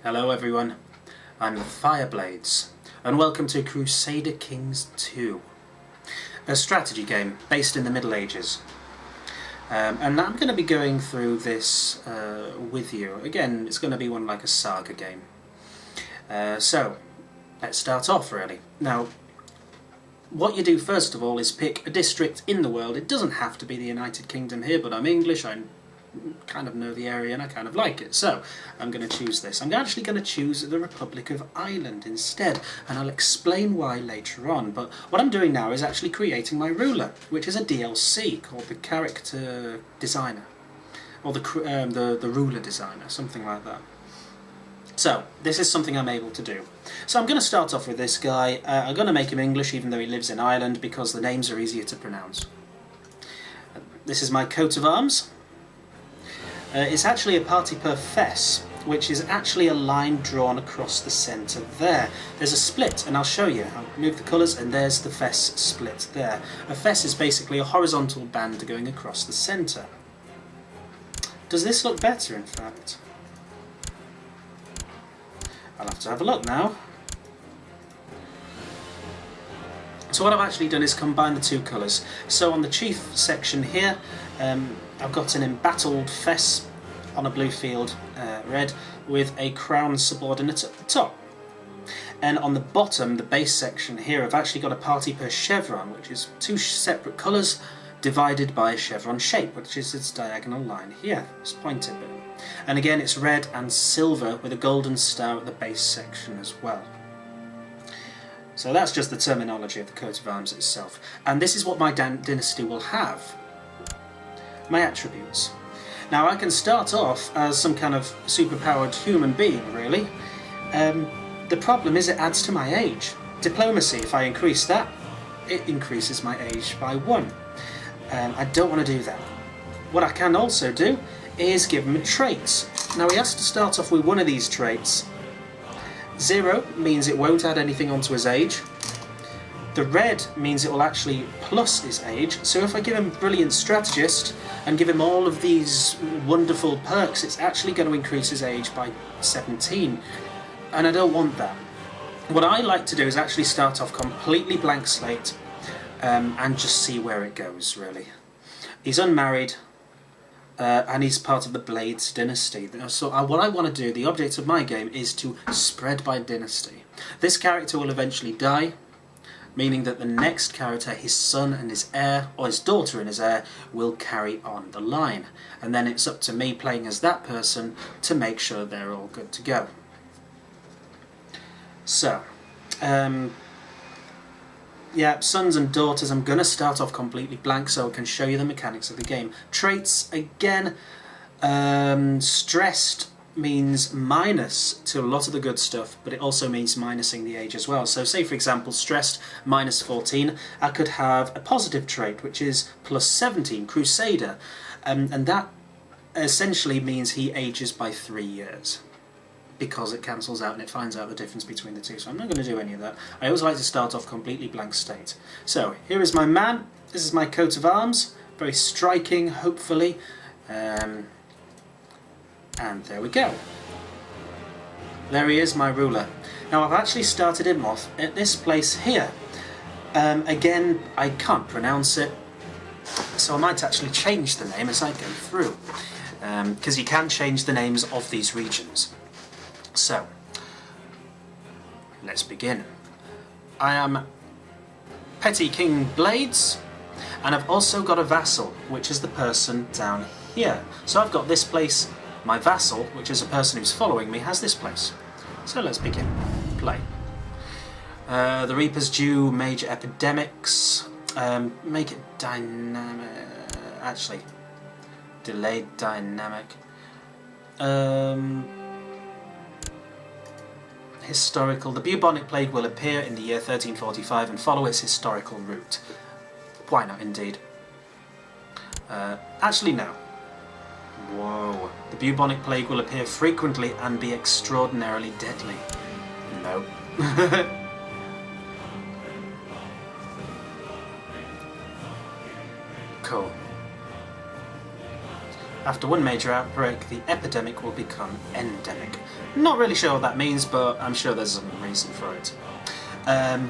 Hello everyone, I'm TheFireBlades, and welcome to Crusader Kings II, a strategy game based in the Middle Ages. And I'm going to be going through this with you. Again, it's going to be one like a saga game. So, let's start off really. Now, what you do first of all is pick a district in the world. It doesn't have to be the United Kingdom here, but I'm English, I kind of know the area and I kind of like it, so I'm going to choose this. I'm actually going to choose the Republic of Ireland instead, and I'll explain why later on. But what I'm doing now is actually creating my ruler, which is a DLC called the Character Designer, or the Ruler Designer, something like that. So, this is something I'm able to do. So I'm going to start off with this guy. I'm going to make him English even though he lives in Ireland because the names are easier to pronounce. This is my coat of arms. It's actually a party per fess, which is actually a line drawn across the centre there. There's a split, and I'll show you. I'll move the colours, and there's the fess split there. A fess is basically a horizontal band going across the centre. Does this look better, in fact? I'll have to have a look now. So what I've actually done is combine the two colours. So on the chief section here, I've got an embattled fess on a blue field, red, with a crown subordinate at the top. And on the bottom, the base section here, I've actually got a party per chevron, which is two separate colours divided by a chevron shape, which is its diagonal line here, this pointed bit. And again, it's red and silver with a golden star at the base section as well. So that's just the terminology of the coat of arms itself. And this is what my dynasty will have. My attributes. Now I can start off as some kind of superpowered human being, really. The problem is it adds to my age. Diplomacy, if I increase that, it increases my age by 1. I don't want to do that. What I can also do is give him traits. Now he has to start off with one of these traits. 0 means it won't add anything onto his age. The red means it will actually plus his age, so if I give him Brilliant Strategist and give him all of these wonderful perks, it's actually going to increase his age by 17, and I don't want that. What I like to do is actually start off completely blank slate and just see where it goes, really. He's unmarried, and he's part of the Blades dynasty. So what I want to do, the object of my game, is to spread by dynasty. This character will eventually die, meaning that the next character, his son and his heir, or his daughter and his heir, will carry on the line. And then it's up to me, playing as that person, to make sure they're all good to go. So, yeah, sons and daughters, I'm going to start off completely blank so I can show you the mechanics of the game. Traits, again, stressed means minus to a lot of the good stuff, but it also means minusing the age as well. So say for example, stressed minus 14, I could have a positive trait which is plus 17, Crusader, and that essentially means he ages by 3 years because it cancels out and it finds out the difference between the two. So I'm not going to do any of that. I always like to start off completely blank state. So here is my man, this is my coat of arms, very striking hopefully. And there we go. There he is, my ruler. Now I've actually started him off at this place here. Again, I can't pronounce it, so I might actually change the name as I go through, because you can change the names of these regions. So, let's begin. I am Petty King Blades, and I've also got a vassal, which is the person down here. So I've got this place. My vassal, which is a person who's following me, has this place. So let's begin. Play. The Reaper's due major epidemics. Make it dynamic. Actually, delayed dynamic. Historical. The bubonic plague will appear in the year 1345 and follow its historical route. Why not, indeed? Actually, no. Whoa. The bubonic plague will appear frequently and be extraordinarily deadly. No. Cool. After one major outbreak, the epidemic will become endemic. Not really sure what that means, but I'm sure there's some reason for it.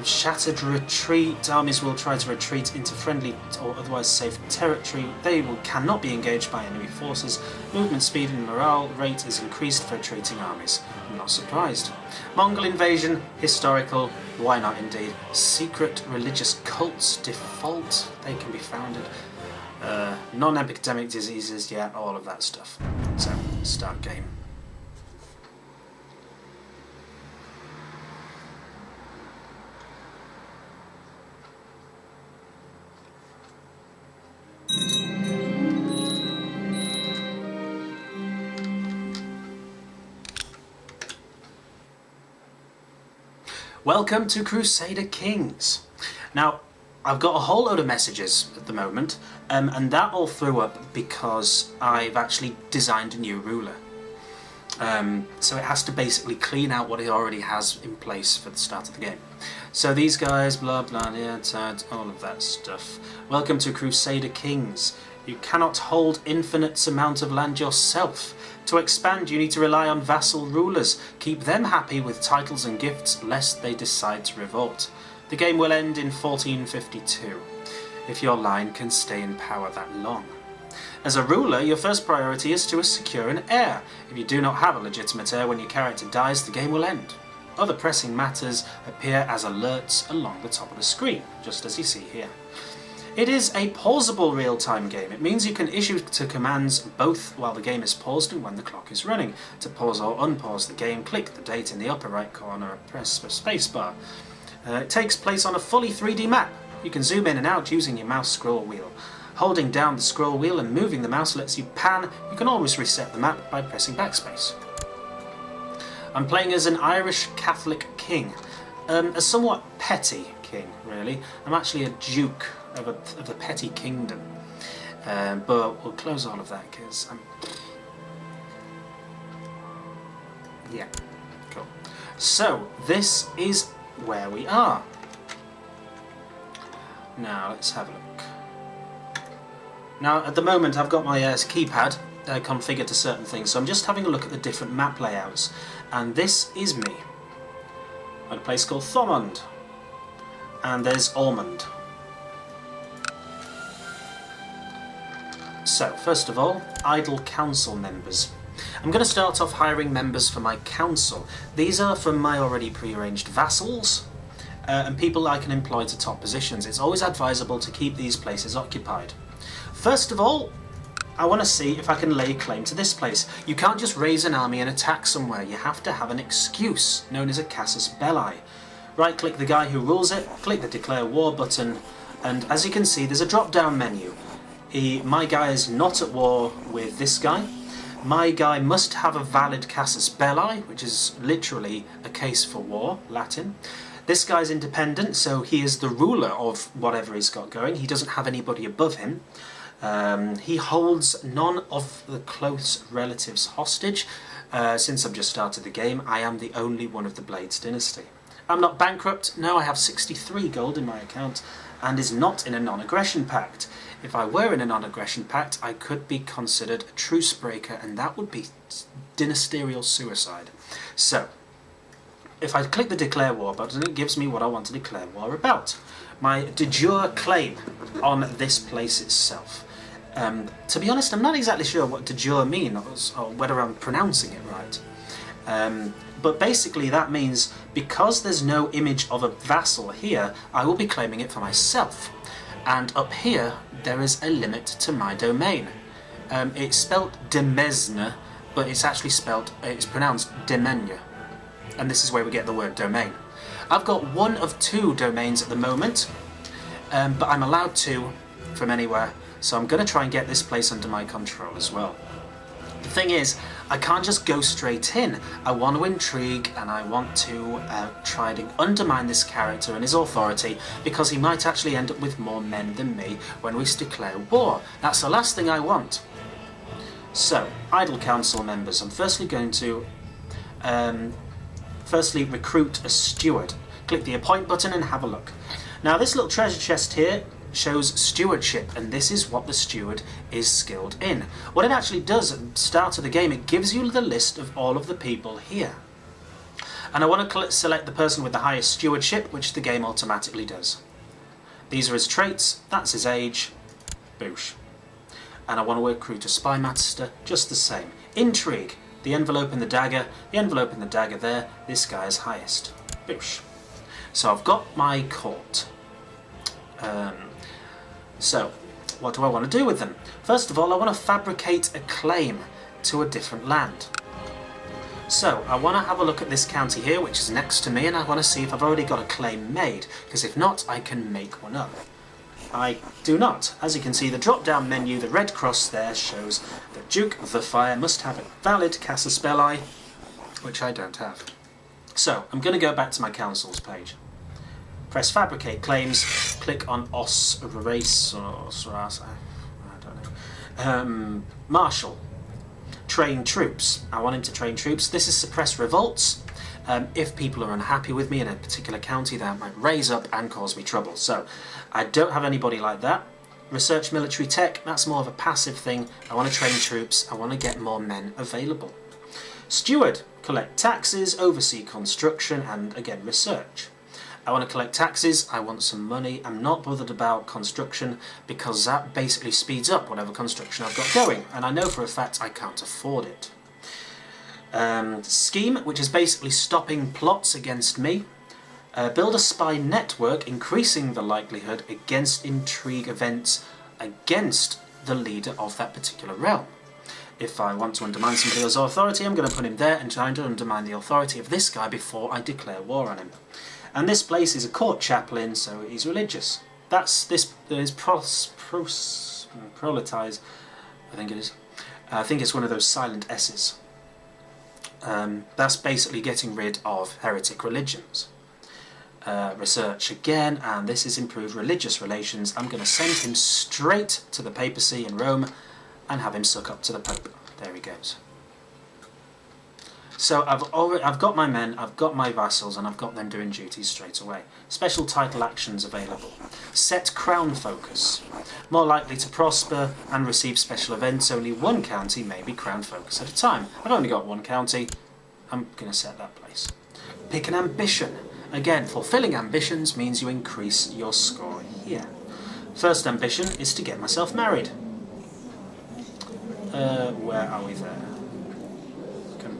Shattered retreat. Armies will try to retreat into friendly or otherwise safe territory. They cannot be engaged by enemy forces. Movement speed and morale rate is increased for retreating armies. I'm not surprised. Mongol invasion. Historical. Why not indeed? Secret religious cults. Default. They can be founded. Non-epidemic diseases. Yeah, all of that stuff. So, start game. Welcome to Crusader Kings. Now, I've got a whole load of messages at the moment, and that all threw up because I've actually designed a new ruler. So it has to basically clean out what it already has in place for the start of the game. So these guys, blah blah, yeah, all of that stuff. Welcome to Crusader Kings. You cannot hold infinite amount of land yourself. To expand, you need to rely on vassal rulers. Keep them happy with titles and gifts, lest they decide to revolt. The game will end in 1452, if your line can stay in power that long. As a ruler, your first priority is to secure an heir. If you do not have a legitimate heir when your character dies, the game will end. Other pressing matters appear as alerts along the top of the screen, just as you see here. It is a pausable real-time game. It means you can issue to commands both while the game is paused and when the clock is running. To pause or unpause the game, click the date in the upper right corner and press the spacebar. It takes place on a fully 3D map. You can zoom in and out using your mouse scroll wheel. Holding down the scroll wheel and moving the mouse lets you pan. You can always reset the map by pressing backspace. I'm playing as an Irish Catholic king. A somewhat petty king, really. I'm actually a duke of the petty kingdom. But we'll close all of that because I'm... Yeah, cool. So, this is where we are. Now, let's have a look. Now, at the moment, I've got my keypad configured to certain things, so I'm just having a look at the different map layouts. And this is me. At a place called Thomond. And there's Ormond. So, first of all, idle council members. I'm going to start off hiring members for my council. These are from my already pre-arranged vassals and people I can employ to top positions. It's always advisable to keep these places occupied. First of all, I want to see if I can lay claim to this place. You can't just raise an army and attack somewhere. You have to have an excuse, known as a casus belli. Right-click the guy who rules it, click the Declare War button, and as you can see, there's a drop-down menu. My guy is not at war with this guy. My guy must have a valid casus belli, which is literally a case for war, Latin. This guy's independent, so he is the ruler of whatever he's got going. He doesn't have anybody above him. He holds none of the close relatives hostage. Since I've just started the game, I am the only one of the Blades dynasty. I'm not bankrupt. No, I have 63 gold in my account and is not in a non-aggression pact. If I were in a non-aggression pact, I could be considered a truce breaker, and that would be dynasterial suicide. So, if I click the Declare War button, it gives me what I want to declare war about. My de jure claim on this place itself. To be honest, I'm not exactly sure what de jure means, or whether I'm pronouncing it right. But basically that means, because there's no image of a vassal here, I will be claiming it for myself. And up here, there is a limit to my domain. It's spelt Demesne, but it's actually it's pronounced Demesne. And this is where we get the word domain. I've got one of 2 domains at the moment, but I'm allowed 2 from anywhere, so I'm going to try and get this place under my control as well. The thing is, I can't just go straight in. I want to intrigue, and I want to try to undermine this character and his authority, because he might actually end up with more men than me when we declare war. That's the last thing I want. So, idle council members. I'm firstly going to recruit a steward. Click the appoint button and have a look. Now this little treasure chest here shows stewardship, and this is what the steward is skilled in. What it actually does at the start of the game, it gives you the list of all of the people here. And I want to select the person with the highest stewardship, which the game automatically does. These are his traits, that's his age, boosh. And I want to recruit a spy master, just the same. Intrigue, the envelope and the dagger there, this guy is highest, boosh. So I've got my court. So, what do I want to do with them? First of all, I want to fabricate a claim to a different land. So, I want to have a look at this county here, which is next to me, and I want to see if I've already got a claim made, because if not, I can make one up. I do not. As you can see, the drop-down menu, the red cross there, shows that Duke of the Fire must have a valid Casa Spelli, which I don't have. So, I'm going to go back to my councils page. Press Fabricate Claims, click on Os Race, or Osras, I don't know. Marshal. Train troops. I want him to train troops. This is Suppress Revolts. If people are unhappy with me in a particular county, they might raise up and cause me trouble. So, I don't have anybody like that. Research Military Tech, that's more of a passive thing. I want to train troops, I want to get more men available. Steward. Collect taxes, oversee construction, and again, research. I want to collect taxes, I want some money, I'm not bothered about construction because that basically speeds up whatever construction I've got going, and I know for a fact I can't afford it. Scheme, which is basically stopping plots against me. Build a spy network, increasing the likelihood against intrigue events against the leader of that particular realm. If I want to undermine somebody's authority, I'm going to put him there and try to undermine the authority of this guy before I declare war on him. And this place is a court chaplain, so he's religious. That's this is proletize, I think it is. I think it's one of those silent S's. That's basically getting rid of heretic religions. Research again, and this is improved religious relations. I'm going to send him straight to the papacy in Rome and have him suck up to the Pope. There he goes. So I've got my men, I've got my vassals, and I've got them doing duties straight away. Special title actions available. Set crown focus. More likely to prosper and receive special events. Only one county may be crown focus at a time. I've only got one county. I'm going to set that place. Pick an ambition. Again, fulfilling ambitions means you increase your score here. First ambition is to get myself married. Where are we there?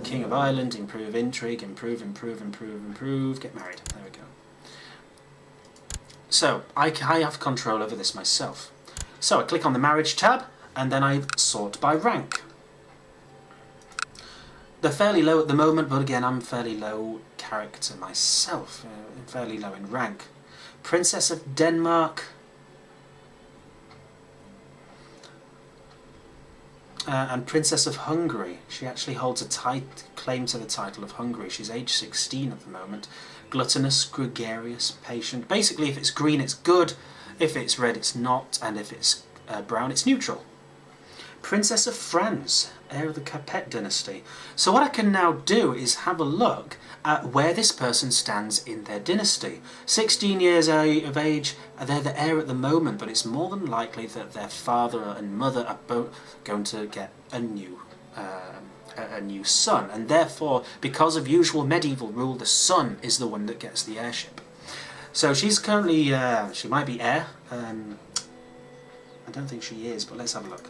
King of Ireland, improve intrigue, improve, get married. There we go. So, I have control over this myself. So I click on the marriage tab, and then I sort by rank. They're fairly low at the moment, but again, I'm fairly low character myself, fairly low in rank. Princess of Denmark. And Princess of Hungary. She actually holds a claim to the title of Hungary. She's age 16 at the moment. Gluttonous, gregarious, patient. Basically, if it's green, it's good. If it's red, it's not. And if it's brown, it's neutral. Princess of France, heir of the Capet dynasty. So what I can now do is have a look at where this person stands in their dynasty. 16 years of age, they're the heir at the moment, but it's more than likely that their father and mother are both going to get a new son, and therefore, because of usual medieval rule, the son is the one that gets the heirship. So she's currently, she might be heir. I don't think she is, but let's have a look.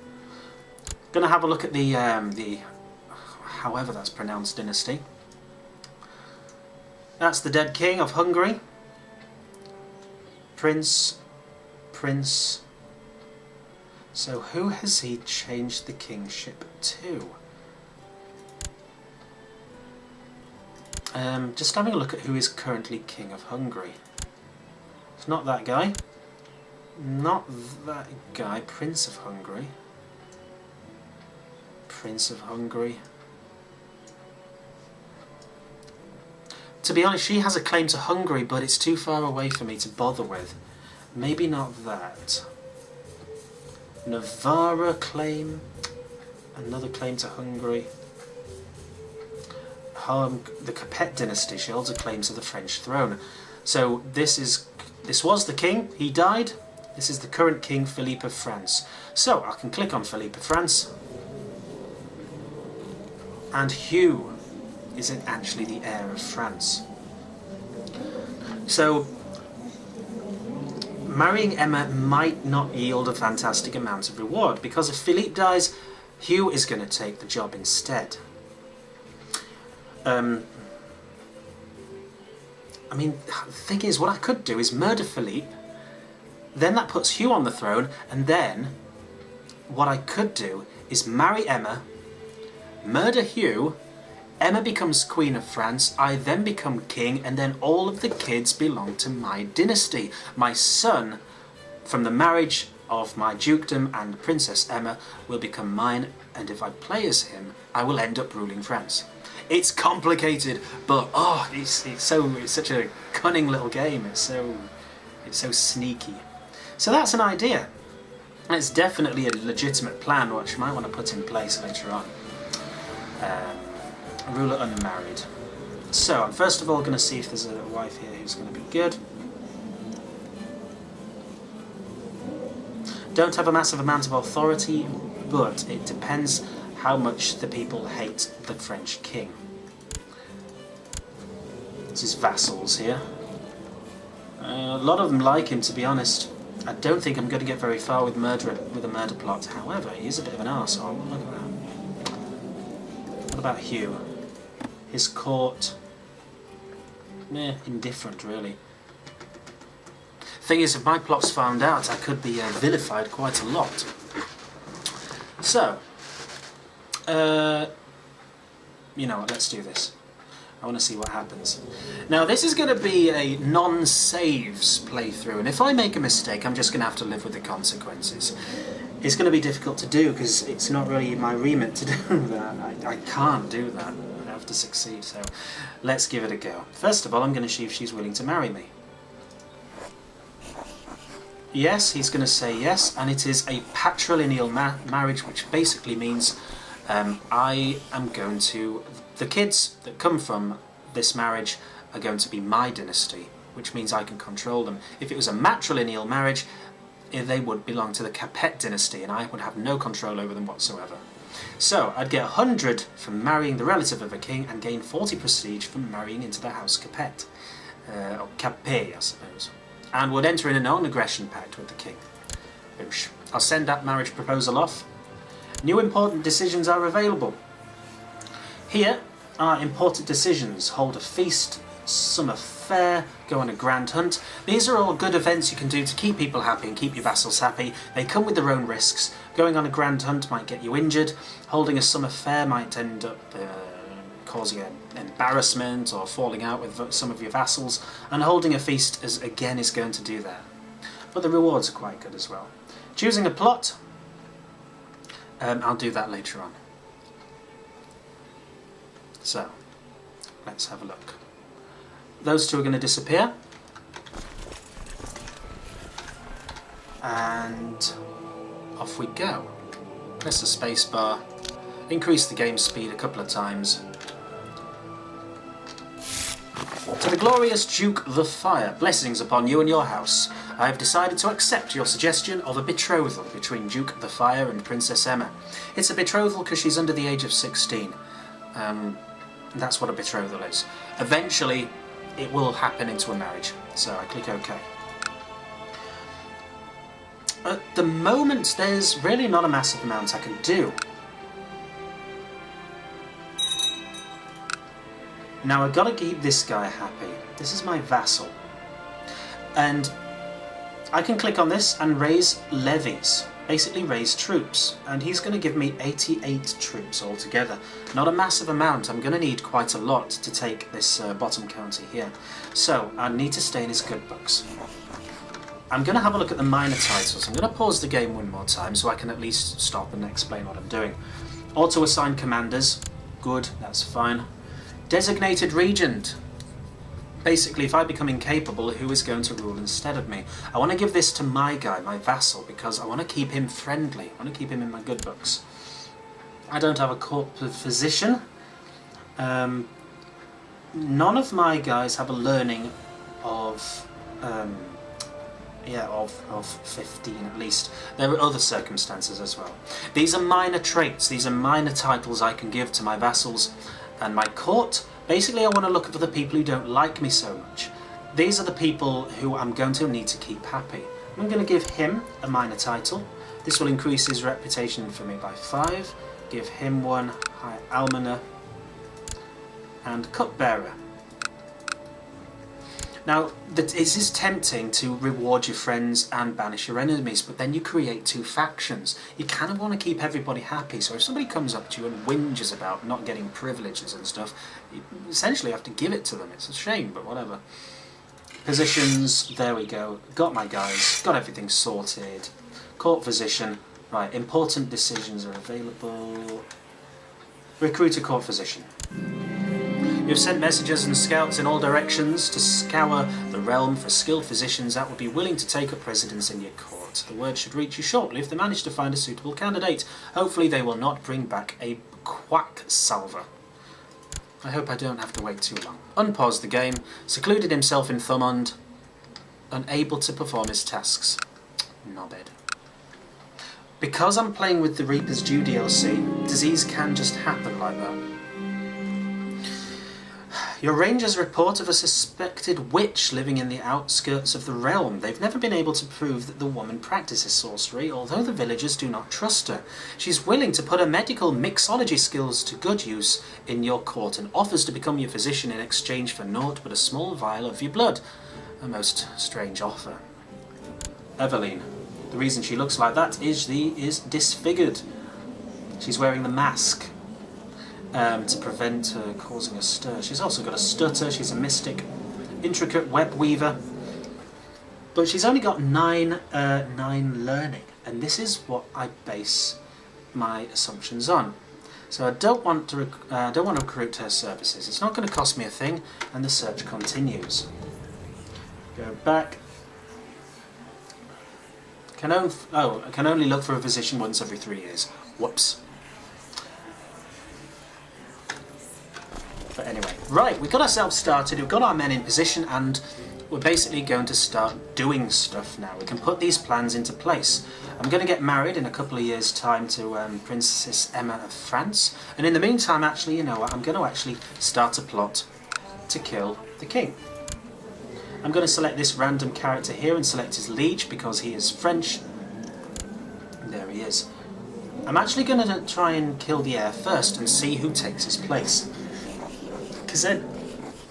Going to have a look at the however that's pronounced, dynasty. That's the dead king of Hungary. Prince. So who has he changed the kingship to? Just having a look at who is currently king of Hungary. It's not that guy. Not that guy. Prince of Hungary. Prince of Hungary. To be honest, she has a claim to Hungary, but it's too far away for me to bother with. Maybe not that. Navarra claim. Another claim to Hungary. The Capet dynasty. She holds a claim to the French throne. So this was the king. He died. This is the current King, Philippe of France. So I can click on Philippe of France, and Hugh isn't actually the heir of France. So marrying Emma might not yield a fantastic amount of reward, because if Philippe dies, Hugh is going to take the job instead. I mean, the thing is, what I could do is murder Philippe, then that puts Hugh on the throne, and then what I could do is marry Emma, murder Hugh, Emma becomes Queen of France, I then become king, and then all of the kids belong to my dynasty. My son, from the marriage of my dukedom and Princess Emma, will become mine, and if I play as him, I will end up ruling France. It's complicated, but it's such a cunning little game. It's so sneaky. So that's an idea. It's definitely a legitimate plan, which you might want to put in place later on. Ruler unmarried. So I'm first of all going to see if there's a wife here who's going to be good. Don't have a massive amount of authority, but it depends how much the people hate the French king. This is vassals here. A lot of them like him, to be honest. I don't think I'm going to get very far with a murder plot. However, he is a bit of an arsehole. Look at that. What about Hugh? His court... indifferent, really. Thing is, if my plot's found out, I could be vilified quite a lot. So, you know what, let's do this. I want to see what happens. Now, this is going to be a non-saves playthrough, and if I make a mistake, I'm just going to have to live with the consequences. It's going to be difficult to do, because it's not really my remit to do that. I can't do that. I have to succeed, so let's give it a go. First of all, I'm going to see if she's willing to marry me. Yes, he's going to say yes, and it is a patrilineal marriage, which basically means I am going to... The kids that come from this marriage are going to be my dynasty, which means I can control them. If it was a matrilineal marriage, they would belong to the Capet dynasty, and I would have no control over them whatsoever. So, I'd get 100 from marrying the relative of a king, and gain 40 prestige from marrying into the house Capet. Or Capet, I suppose. And would enter in a non-aggression pact with the king. Oosh. I'll send that marriage proposal off. New important decisions are available. Here are important decisions. Hold a feast, summer fair, go on a grand hunt. These are all good events you can do to keep people happy and keep your vassals happy. They come with their own risks. Going on a grand hunt might get you injured. Holding a summer fair might end up causing an embarrassment or falling out with some of your vassals. And holding a feast, is going to do that. But the rewards are quite good as well. Choosing a plot, I'll do that later on. So, let's have a look. Those two are going to disappear. And off we go. Press the space bar, increase the game speed a couple of times. To the glorious Duke TheFire, blessings upon you and your house. I have decided to accept your suggestion of a betrothal between Duke TheFire and Princess Emma. It's a betrothal because she's under the age of 16. That's what a betrothal is. Eventually, it will happen into a marriage. So I click OK. At the moment, there's really not a massive amount I can do. Now I've got to keep this guy happy. This is my vassal. And I can click on this and raise levies. Basically raise troops. And he's going to give me 88 troops altogether. Not a massive amount. I'm going to need quite a lot to take this bottom county here. So I need to stay in his good books. I'm going to have a look at the minor titles. I'm going to pause the game one more time so I can at least stop and explain what I'm doing. Auto-assign commanders. Good, that's fine. Designated regent. Basically, if I become incapable, who is going to rule instead of me? I want to give this to my guy, my vassal, because I want to keep him friendly. I want to keep him in my good books. I don't have a court physician. None of my guys have a learning of Yeah, of 15 at least. There are other circumstances as well. These are minor traits, these are minor titles I can give to my vassals and my court. Basically, I want to look for the people who don't like me so much. These are the people who I'm going to need to keep happy. I'm going to give him a minor title. This will increase his reputation for me by 5. Give him one, High Almoner, and Cupbearer. Now, it is tempting to reward your friends and banish your enemies, but then you create 2 factions. You kind of want to keep everybody happy, so if somebody comes up to you and whinges about not getting privileges and stuff, you essentially have to give it to them. It's a shame, but whatever. Positions, there we go. Got my guys, got everything sorted. Court physician, right, important decisions are available. Recruit a court physician. You have sent messengers and scouts in all directions to scour the realm for skilled physicians that would be willing to take up residence in your court. The word should reach you shortly if they manage to find a suitable candidate. Hopefully they will not bring back a quacksalver. I hope I don't have to wait too long. Unpaused the game, secluded himself in Thumond, unable to perform his tasks. Knobhead. Because I'm playing with the Reaper's Due DLC, disease can just happen like that. Your rangers report of a suspected witch living in the outskirts of the realm. They've never been able to prove that the woman practices sorcery, although the villagers do not trust her. She's willing to put her medical mixology skills to good use in your court and offers to become your physician in exchange for naught but a small vial of your blood. A most strange offer. Eveline. The reason she looks like that is she is disfigured. She's wearing the mask. To prevent her causing a stir. She's also got a stutter, she's a mystic, intricate web weaver, but she's only got 9 learning, and this is what I base my assumptions on. So I don't want to recruit her services. It's not going to cost me a thing, and the search continues. Go back. I can only look for a physician once every 3 years. Whoops. But anyway, right, we've got ourselves started, we've got our men in position, and we're basically going to start doing stuff now. We can put these plans into place. I'm going to get married in a couple of years' time to Princess Emma of France, and in the meantime, actually, you know what, I'm going to actually start a plot to kill the king. I'm going to select this random character here and select his liege because he is French. There he is. I'm actually going to try and kill the heir first and see who takes his place. Because then,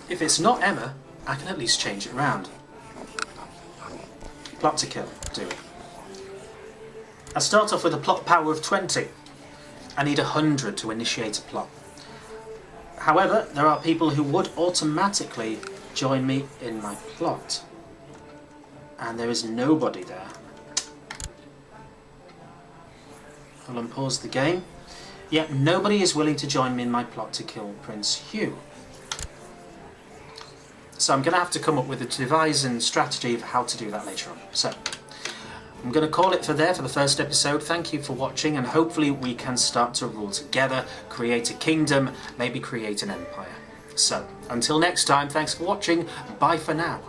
if it's not Emma, I can at least change it round. Plot to kill, do it. I start off with a plot power of 20. I need 100 to initiate a plot. However, there are people who would automatically join me in my plot. And there is nobody there. I'll unpause the game. Yet nobody is willing to join me in my plot to kill Prince Hugh. So I'm going to have to come up with a devising strategy of how to do that later on. So, I'm going to call it for the first episode. Thank you for watching, and hopefully we can start to rule together, create a kingdom, maybe create an empire. So, until next time, thanks for watching. Bye for now.